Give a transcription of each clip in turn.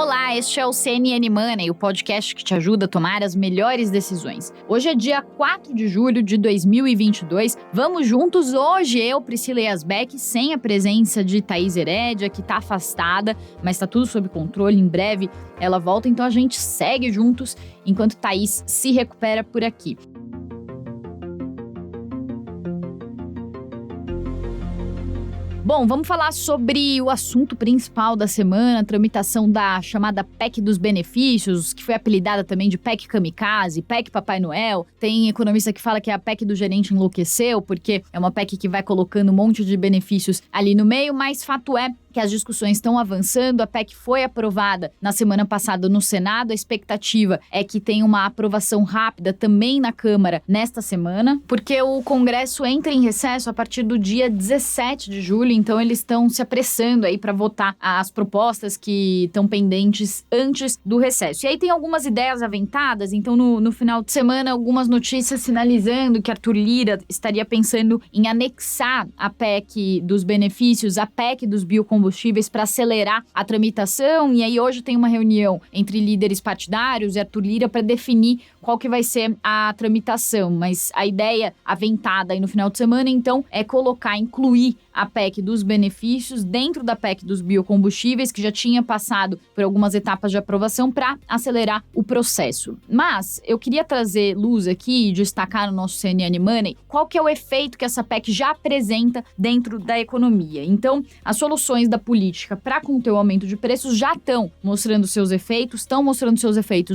Olá, este é o CNN Money, o podcast que te ajuda a tomar as melhores decisões. Hoje é dia 4 de julho de 2022. Vamos juntos hoje, eu, Priscila Yasbeck, sem a presença de Thaís Herédia, que está afastada, mas está tudo sob controle. Em breve ela volta, então a gente segue juntos enquanto Thaís se recupera por aqui. Bom, vamos falar sobre o assunto principal da semana, a tramitação da chamada PEC dos benefícios, que foi apelidada também de PEC Kamikaze, PEC Papai Noel. Tem economista que fala que é a PEC do gerente enlouqueceu, porque é uma PEC que vai colocando um monte de benefícios ali no meio, mas fato é que as discussões estão avançando. A PEC foi aprovada na semana passada no Senado. A expectativa é que tenha uma aprovação rápida também na Câmara nesta semana, porque o Congresso entra em recesso a partir do dia 17 de julho, então eles estão se apressando aí para votar as propostas que estão pendentes antes do recesso. E aí tem algumas ideias aventadas, então no final de semana algumas notícias sinalizando que Arthur Lira estaria pensando em anexar a PEC dos benefícios, a PEC dos biocombustíveis, para acelerar a tramitação. E aí hoje tem uma reunião entre líderes partidários e Arthur Lira para definir qual que vai ser a tramitação. Mas a ideia aventada aí no final de semana, então, é incluir a PEC dos benefícios dentro da PEC dos biocombustíveis, que já tinha passado por algumas etapas de aprovação, para acelerar o processo. Mas eu queria trazer luz aqui e destacar no nosso CNN Money qual que é o efeito que essa PEC já apresenta dentro da economia. Então, as soluções da política para conter o aumento de preços já estão mostrando seus efeitos,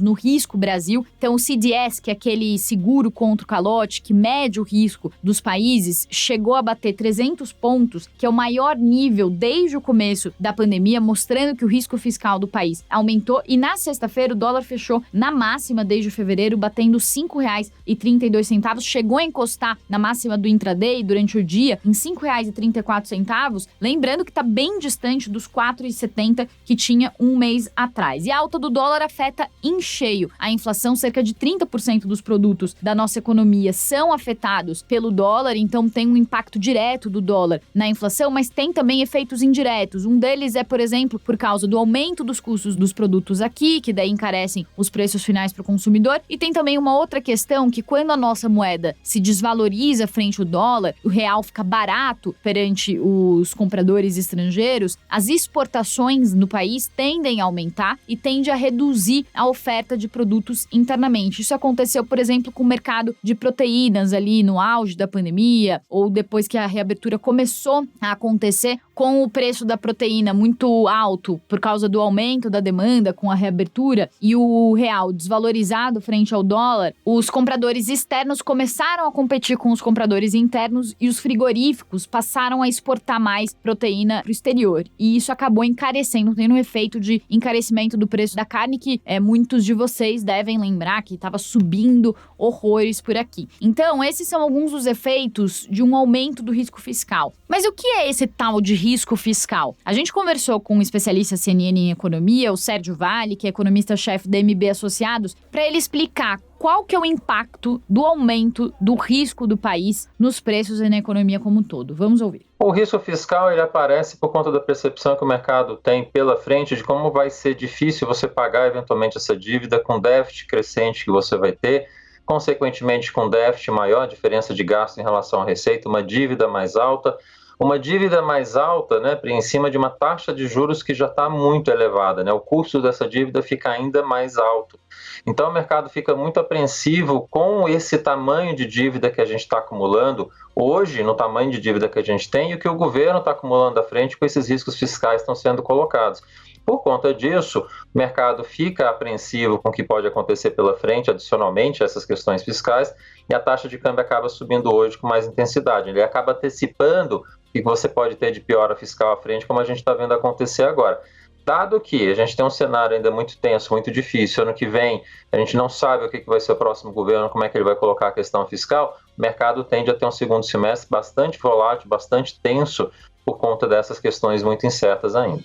no Risco Brasil. Então, o CDS, que é aquele seguro contra o calote, que mede o risco dos países, chegou a bater 300 pontos, que é o maior nível desde o começo da pandemia, mostrando que o risco fiscal do país aumentou. E na sexta-feira o dólar fechou na máxima desde fevereiro, batendo R$ 5,32, chegou a encostar na máxima do intraday durante o dia em R$ 5,34, lembrando que está bem distante dos R$ 4,70 que tinha um mês atrás. E a alta do dólar afeta em cheio a inflação. Cerca de 30% dos produtos da nossa economia são afetados pelo dólar, então tem um impacto direto do dólar na inflação, mas tem também efeitos indiretos. Um deles é, por exemplo, por causa do aumento dos custos dos produtos aqui, que daí encarecem os preços finais para o consumidor. E tem também uma outra questão, que quando a nossa moeda se desvaloriza frente ao dólar, o real fica barato perante os compradores estrangeiros, as exportações no país tendem a aumentar e tende a reduzir a oferta de produtos internamente. Isso aconteceu, por exemplo, com o mercado de proteínas ali no auge da pandemia, ou depois que a reabertura começou a acontecer, com o preço da proteína muito alto por causa do aumento da demanda com a reabertura e o real desvalorizado frente ao dólar, os compradores externos começaram a competir com os compradores internos e os frigoríficos passaram a exportar mais proteína para o exterior. E isso acabou encarecendo, tendo um efeito de encarecimento do preço da carne que muitos de vocês devem lembrar que estava subindo horrores por aqui. Então, esses são alguns dos efeitos de um aumento do risco fiscal. Mas o que é esse tal de risco fiscal? A gente conversou com um especialista CNN em economia, o Sérgio Vale, que é economista-chefe da MB Associados, para ele explicar qual que é o impacto do aumento do risco do país nos preços e na economia como um todo. Vamos ouvir. O risco fiscal ele aparece por conta da percepção que o mercado tem pela frente de como vai ser difícil você pagar eventualmente essa dívida com déficit crescente que você vai ter, consequentemente com déficit maior, diferença de gasto em relação à receita, uma dívida mais alta, né, em cima de uma taxa de juros que já está muito elevada, né? O custo dessa dívida fica ainda mais alto. Então o mercado fica muito apreensivo com esse tamanho de dívida que a gente está acumulando hoje, no tamanho de dívida que a gente tem e o que o governo está acumulando à frente com esses riscos fiscais que estão sendo colocados. Por conta disso, o mercado fica apreensivo com o que pode acontecer pela frente, adicionalmente a essas questões fiscais, e a taxa de câmbio acaba subindo hoje com mais intensidade. Ele acaba antecipando o que você pode ter de piora fiscal à frente, como a gente está vendo acontecer agora. Dado que a gente tem um cenário ainda muito tenso, muito difícil, ano que vem a gente não sabe o que vai ser o próximo governo, como é que ele vai colocar a questão fiscal, o mercado tende a ter um segundo semestre bastante volátil, bastante tenso, por conta dessas questões muito incertas ainda.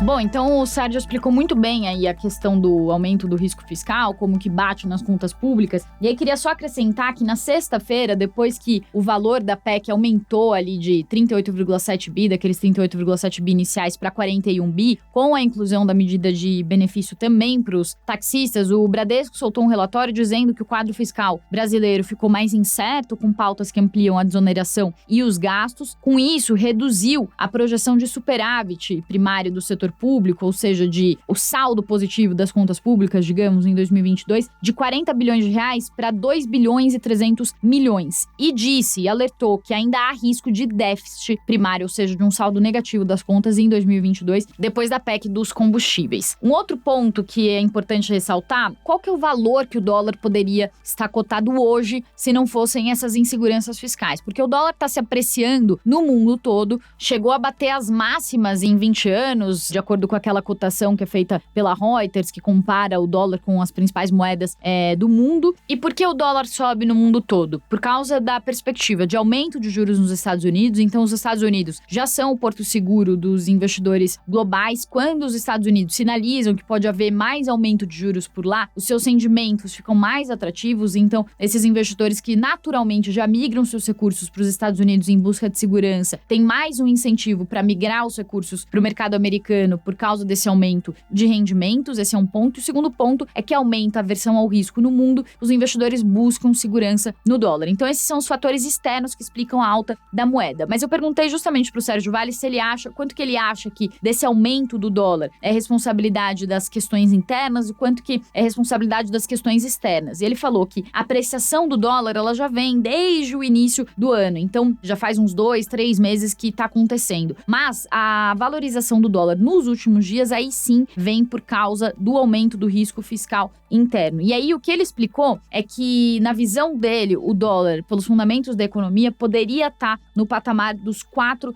Bom, então o Sérgio explicou muito bem aí a questão do aumento do risco fiscal, como que bate nas contas públicas. E aí queria só acrescentar que na sexta-feira, depois que o valor da PEC aumentou ali de 38,7 bi, daqueles 38,7 bi iniciais para 41 bi, com a inclusão da medida de benefício também para os taxistas, o Bradesco soltou um relatório dizendo que o quadro fiscal brasileiro ficou mais incerto, com pautas que ampliam a desoneração e os gastos. Com isso, reduziu a projeção de superávit primário do setor público, ou seja, o saldo positivo das contas públicas, digamos, em 2022, de 40 bilhões de reais para 2 bilhões e 300 milhões. E alertou que ainda há risco de déficit primário, ou seja, de um saldo negativo das contas em 2022, depois da PEC dos combustíveis. Um outro ponto que é importante ressaltar, qual que é o valor que o dólar poderia estar cotado hoje se não fossem essas inseguranças fiscais? Porque o dólar está se apreciando no mundo todo, chegou a bater as máximas em 20 anos, de acordo com aquela cotação que é feita pela Reuters, que compara o dólar com as principais moedas do mundo. E por que o dólar sobe no mundo todo? Por causa da perspectiva de aumento de juros nos Estados Unidos. Então, os Estados Unidos já são o porto seguro dos investidores globais. Quando os Estados Unidos sinalizam que pode haver mais aumento de juros por lá, os seus rendimentos ficam mais atrativos. Então, esses investidores que naturalmente já migram seus recursos para os Estados Unidos em busca de segurança, têm mais um incentivo para migrar os recursos para o mercado americano por causa desse aumento de rendimentos. Esse é um ponto. E o segundo ponto é que aumenta a aversão ao risco no mundo. Os investidores buscam segurança no dólar. Então, esses são os fatores externos que explicam a alta da moeda. Mas eu perguntei justamente para o Sérgio Valli se ele acha, quanto que ele acha que desse aumento do dólar é responsabilidade das questões internas e quanto que é responsabilidade das questões externas. E ele falou que a apreciação do dólar, ela já vem desde o início do ano. Então, já faz uns 2, 3 meses que está acontecendo. Mas a valorização do dólar nos últimos dias, aí sim, vem por causa do aumento do risco fiscal interno. E aí, o que ele explicou é que, na visão dele, o dólar, pelos fundamentos da economia, poderia estar no patamar dos R$4.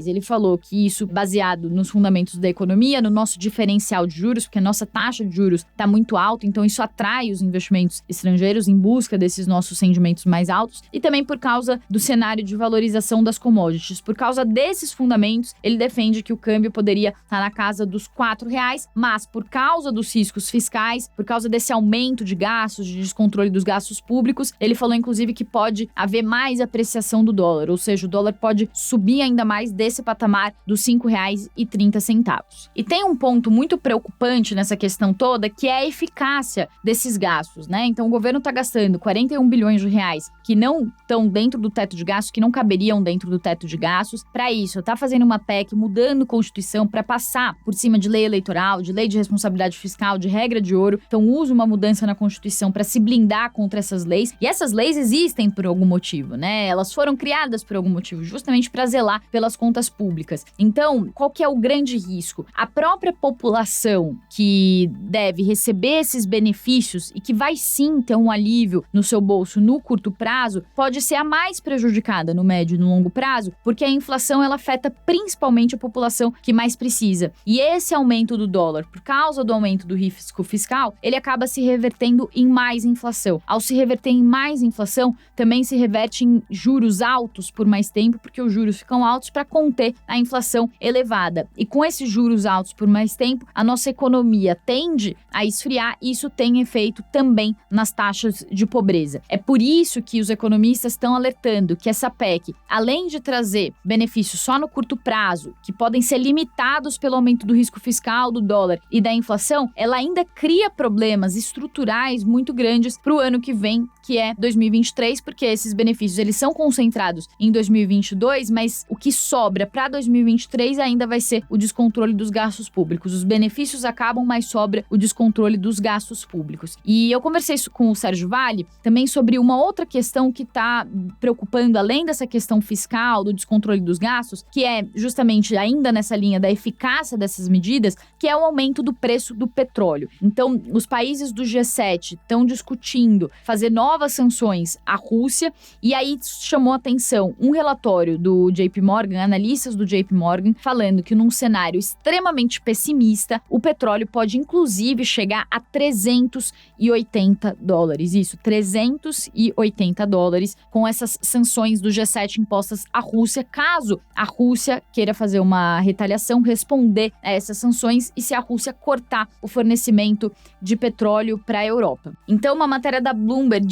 Ele falou que isso, baseado nos fundamentos da economia, no nosso diferencial de juros, porque a nossa taxa de juros está muito alta, então isso atrai os investimentos estrangeiros em busca desses nossos rendimentos mais altos, e também por causa do cenário de valorização das commodities. Por causa desses fundamentos, ele defende que o câmbio poderia estar na casa dos R$4, mas por causa dos riscos fiscais, por causa desse aumento de gastos, de descontrole dos gastos públicos, ele falou inclusive que pode haver mais apreciação do dólar, ou seja, o dólar pode subir ainda mais desse patamar dos R$5,30. E tem um ponto muito preocupante nessa questão toda, que é a eficácia desses gastos, né? Então o governo está gastando 41 bilhões de reais que não estão dentro do teto de gastos, que não caberiam dentro do teto de gastos. Para isso, está fazendo uma PEC, mudando a Constituição para passar por cima de lei eleitoral, de lei de responsabilidade fiscal, de regra de ouro. Então usa uma mudança na Constituição para se blindar contra essas leis. E essas leis existem por algum motivo, né? Elas foram criadas por algum motivo, justamente para zelar pelas contas públicas. Então, qual que é o grande risco? A própria população que deve receber esses benefícios e que vai sim ter um alívio no seu bolso no curto prazo, pode ser a mais prejudicada no médio e no longo prazo, porque a inflação ela afeta principalmente a população que mais precisa. E esse aumento do dólar, por causa do aumento do risco fiscal, ele acaba se revertendo em mais inflação. Ao se reverter em mais inflação, também se reverte em juros altos por mais tempo, porque os juros ficam altos para conter a inflação elevada. E com esses juros altos por mais tempo, a nossa economia tende a esfriar e isso tem efeito também nas taxas de pobreza. É por isso que os economistas estão alertando que essa PEC, além de trazer benefícios só no curto prazo, que podem ser limitados pelo aumento do risco fiscal, do dólar e da inflação, ela ainda cria problemas estruturais muito grandes para o ano que vem, que é 2023, porque esses benefícios eles são concentrados em 2022, mas o que sobra para 2023 ainda vai ser o descontrole dos gastos públicos. Os benefícios acabam, mas sobra o descontrole dos gastos públicos. E eu conversei com o Sérgio Valli também sobre uma outra questão que está preocupando, além dessa questão fiscal, do descontrole dos gastos, que é justamente ainda nessa linha da eficácia dessas medidas, que é o aumento do preço do petróleo. Então, os países do G7 estão discutindo fazer novas sanções à Rússia, e aí chamou a atenção um relatório do JP Morgan, analistas do JP Morgan, falando que num cenário extremamente pessimista, o petróleo pode inclusive chegar a $380. Isso, $380 com essas sanções do G7 impostas à Rússia, caso a Rússia queira fazer uma retaliação, responder responder a essas sanções e se a Rússia cortar o fornecimento de petróleo para a Europa. Então, uma matéria da Bloomberg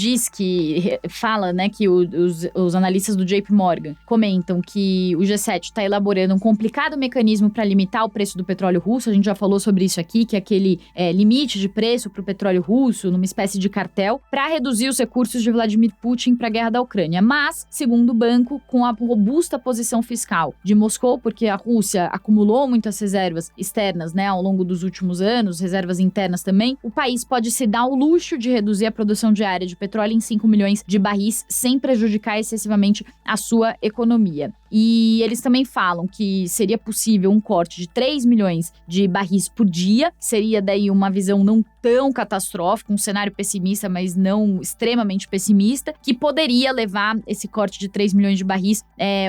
fala, né, que os analistas do JP Morgan comentam que o G7 está elaborando um complicado mecanismo para limitar o preço do petróleo russo. A gente já falou sobre isso aqui, que é aquele limite de preço para o petróleo russo, numa espécie de cartel, para reduzir os recursos de Vladimir Putin para a guerra da Ucrânia. Mas, segundo o banco, com a robusta posição fiscal de Moscou, porque a Rússia acumulou muitas reservas externas, né, ao longo dos últimos anos, reservas internas também, o país pode se dar o luxo de reduzir a produção diária de petróleo em 5 milhões de barris sem prejudicar excessivamente a sua economia. E eles também falam que seria possível um corte de 3 milhões de barris por dia, seria daí uma visão não tão catastrófica, um cenário pessimista, mas não extremamente pessimista, que poderia levar esse corte de 3 milhões de barris,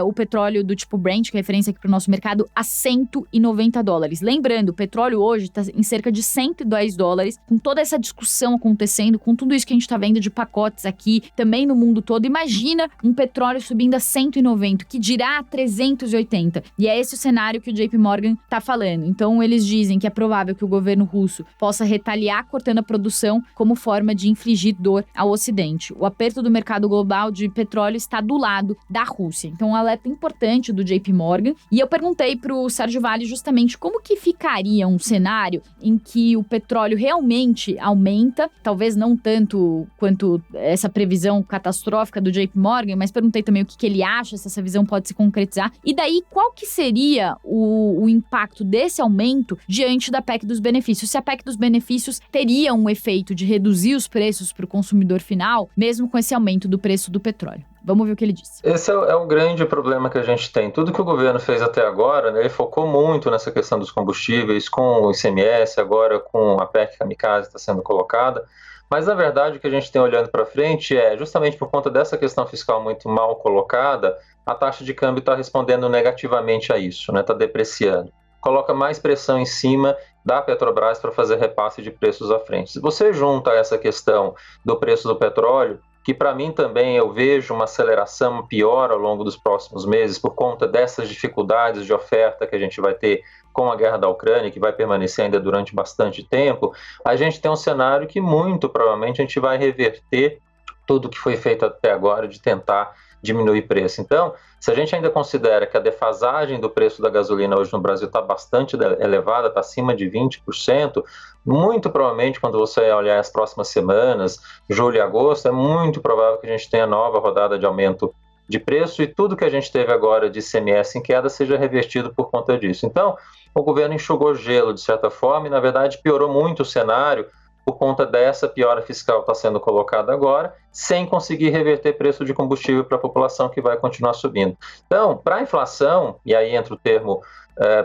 o petróleo do tipo Brent, que é referência aqui para o nosso mercado, a $190. Lembrando, o petróleo hoje está em cerca de $102, com toda essa discussão acontecendo, com tudo isso que a gente está vendo de pacotes aqui, também no mundo todo. Imagina um petróleo subindo a 190, que dirá a 380. E é esse o cenário que o JP Morgan está falando. Então, eles dizem que é provável que o governo russo possa retaliar cortando a produção como forma de infligir dor ao Ocidente. O aperto do mercado global de petróleo está do lado da Rússia. Então, um alerta importante do JP Morgan. E eu perguntei para o Sérgio Vale justamente como que ficaria um cenário em que o petróleo realmente aumenta, talvez não tanto quanto essa previsão catastrófica do JP Morgan, mas perguntei também o que ele acha, se essa visão pode se concretizar. E daí, qual que seria o impacto desse aumento diante da PEC dos benefícios? Se a PEC dos benefícios teria um efeito de reduzir os preços para o consumidor final, mesmo com esse aumento do preço do petróleo. Vamos ver o que ele disse. Esse é o grande problema que a gente tem. Tudo que o governo fez até agora, né, ele focou muito nessa questão dos combustíveis, com o ICMS, agora com a PEC Kamikaze está sendo colocada. Mas, na verdade, o que a gente tem olhando para frente é, justamente por conta dessa questão fiscal muito mal colocada, a taxa de câmbio está respondendo negativamente a isso, né? Está depreciando. Coloca mais pressão em cima da Petrobras para fazer repasse de preços à frente. Se você junta essa questão do preço do petróleo, que para mim também eu vejo uma aceleração pior ao longo dos próximos meses por conta dessas dificuldades de oferta que a gente vai ter com a guerra da Ucrânia, que vai permanecer ainda durante bastante tempo, a gente tem um cenário que muito provavelmente a gente vai reverter tudo que foi feito até agora de tentar diminuir preço. Então, se a gente ainda considera que a defasagem do preço da gasolina hoje no Brasil está bastante elevada, está acima de 20%, muito provavelmente quando você olhar as próximas semanas, julho e agosto, é muito provável que a gente tenha nova rodada de aumento de preço e tudo que a gente teve agora de ICMS em queda seja revertido por conta disso. Então, o governo enxugou gelo de certa forma e, na verdade, piorou muito o cenário por conta dessa piora fiscal que está sendo colocada agora, sem conseguir reverter preço de combustível para a população que vai continuar subindo. Então, para a inflação, e aí entra o termo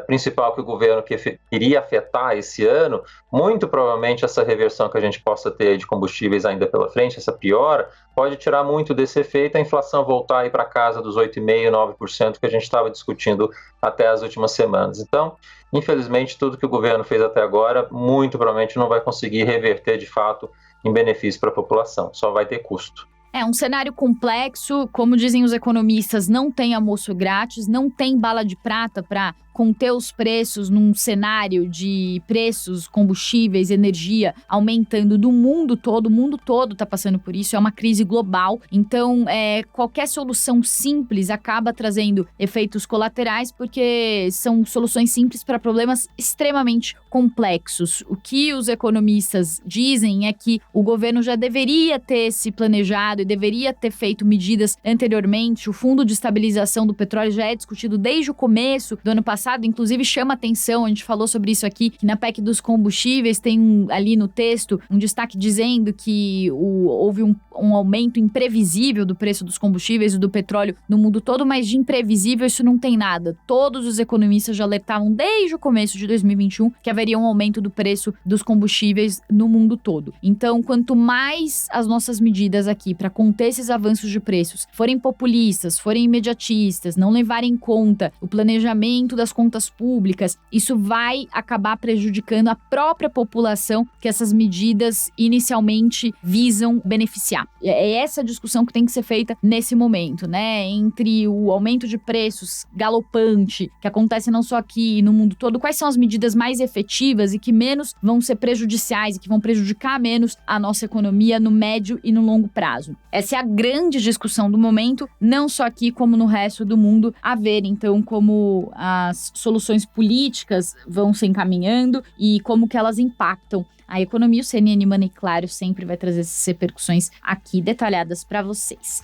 principal que o governo queria afetar esse ano, muito provavelmente essa reversão que a gente possa ter de combustíveis ainda pela frente, essa piora, pode tirar muito desse efeito, a inflação voltar aí para casa dos 8,5%, 9% que a gente estava discutindo até as últimas semanas. Então, infelizmente, tudo que o governo fez até agora, muito provavelmente não vai conseguir reverter de fato em benefício para a população, só vai ter custo. É um cenário complexo, como dizem os economistas, não tem almoço grátis, não tem bala de prata para conter os preços num cenário de preços, combustíveis, energia aumentando do mundo todo. O mundo todo está passando por isso, é uma crise global. Então, qualquer solução simples acaba trazendo efeitos colaterais, porque são soluções simples para problemas extremamente complexos. O que os economistas dizem é que o governo já deveria ter se planejado e deveria ter feito medidas anteriormente. O Fundo de Estabilização do Petróleo já é discutido desde o começo do ano passado, inclusive chama atenção, a gente falou sobre isso aqui, que na PEC dos combustíveis tem ali no texto um destaque dizendo que houve um aumento imprevisível do preço dos combustíveis e do petróleo no mundo todo, mas de imprevisível isso não tem nada. Todos os economistas já alertavam desde o começo de 2021 que haveria um aumento do preço dos combustíveis no mundo todo. Então, quanto mais as nossas medidas aqui para conter esses avanços de preços forem populistas, forem imediatistas, não levarem em conta o planejamento das contas públicas, isso vai acabar prejudicando a própria população que essas medidas inicialmente visam beneficiar. É essa discussão que tem que ser feita nesse momento, né? Entre o aumento de preços galopante, que acontece não só aqui no mundo todo, quais são as medidas mais efetivas e que menos vão ser prejudiciais e que vão prejudicar menos a nossa economia no médio e no longo prazo. Essa é a grande discussão do momento, não só aqui como no resto do mundo, a ver então como as soluções políticas vão se encaminhando e como que elas impactam a economia. O CNN Money, claro, sempre vai trazer essas repercussões aqui detalhadas para vocês.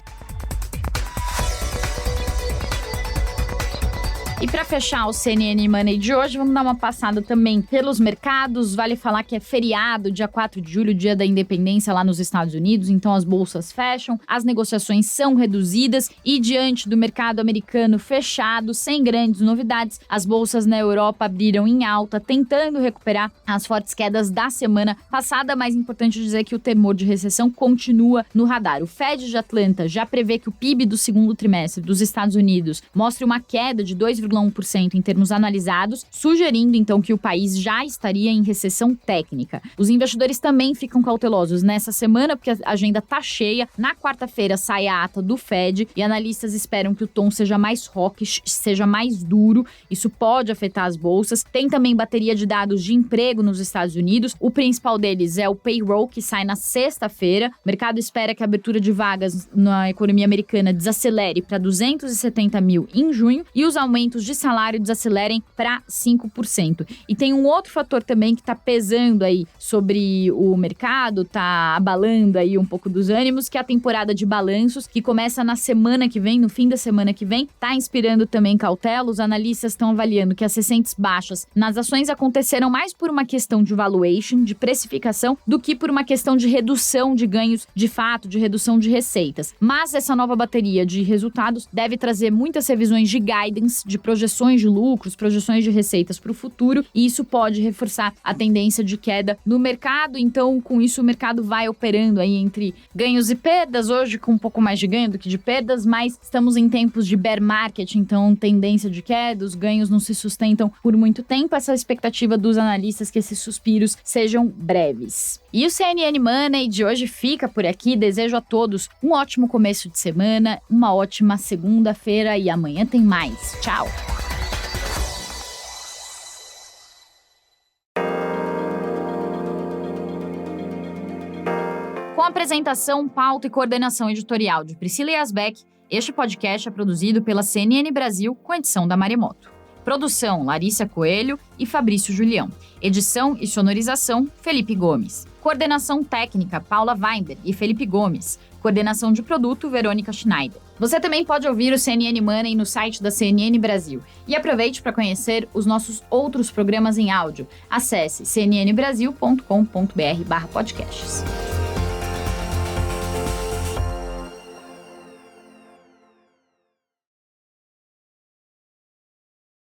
E para fechar o CNN Money de hoje, vamos dar uma passada também pelos mercados. Vale falar que é feriado, dia 4 de julho, dia da independência lá nos Estados Unidos, então as bolsas fecham, as negociações são reduzidas e diante do mercado americano fechado, sem grandes novidades, as bolsas na Europa abriram em alta, tentando recuperar as fortes quedas da semana passada, mas é importante dizer que o temor de recessão continua no radar. O Fed de Atlanta já prevê que o PIB do segundo trimestre dos Estados Unidos mostre uma queda de 2,1% em termos analisados, sugerindo então que o país já estaria em recessão técnica. Os investidores também ficam cautelosos nessa semana porque a agenda tá cheia. Na quarta-feira sai a ata do Fed e analistas esperam que o tom seja mais hawkish, seja mais duro. Isso pode afetar as bolsas. Tem também bateria de dados de emprego nos Estados Unidos. O principal deles é o payroll, que sai na sexta-feira. O mercado espera que a abertura de vagas na economia americana desacelere para 270 mil em junho e os aumentos de salário desacelerem para 5%. E tem um outro fator também que está pesando aí sobre o mercado, está abalando aí um pouco dos ânimos, que é a temporada de balanços, que começa na semana que vem, no fim da semana que vem, está inspirando também cautela. Os analistas estão avaliando que as recentes baixas nas ações aconteceram mais por uma questão de valuation, de precificação, do que por uma questão de redução de ganhos de fato, de redução de receitas. Mas essa nova bateria de resultados deve trazer muitas revisões de guidance, de projeções de lucros, projeções de receitas para o futuro, e isso pode reforçar a tendência de queda no mercado. Então, com isso, o mercado vai operando aí entre ganhos e perdas, hoje com um pouco mais de ganho do que de perdas, mas estamos em tempos de bear market, então tendência de queda, os ganhos não se sustentam por muito tempo. Essa é a expectativa dos analistas, que esses suspiros sejam breves. E o CNN Money de hoje fica por aqui. Desejo a todos um ótimo começo de semana, uma ótima segunda-feira e amanhã tem mais. Tchau! Com apresentação, pauta e coordenação editorial de Priscila Yasbeck, este podcast é produzido pela CNN Brasil com edição da Maremoto. Produção, Larissa Coelho e Fabrício Julião. Edição e sonorização, Felipe Gomes. Coordenação técnica, Paula Weinberg e Felipe Gomes. Coordenação de produto, Verônica Schneider. Você também pode ouvir o CNN Money no site da CNN Brasil. E aproveite para conhecer os nossos outros programas em áudio. Acesse cnnbrasil.com.br/podcasts.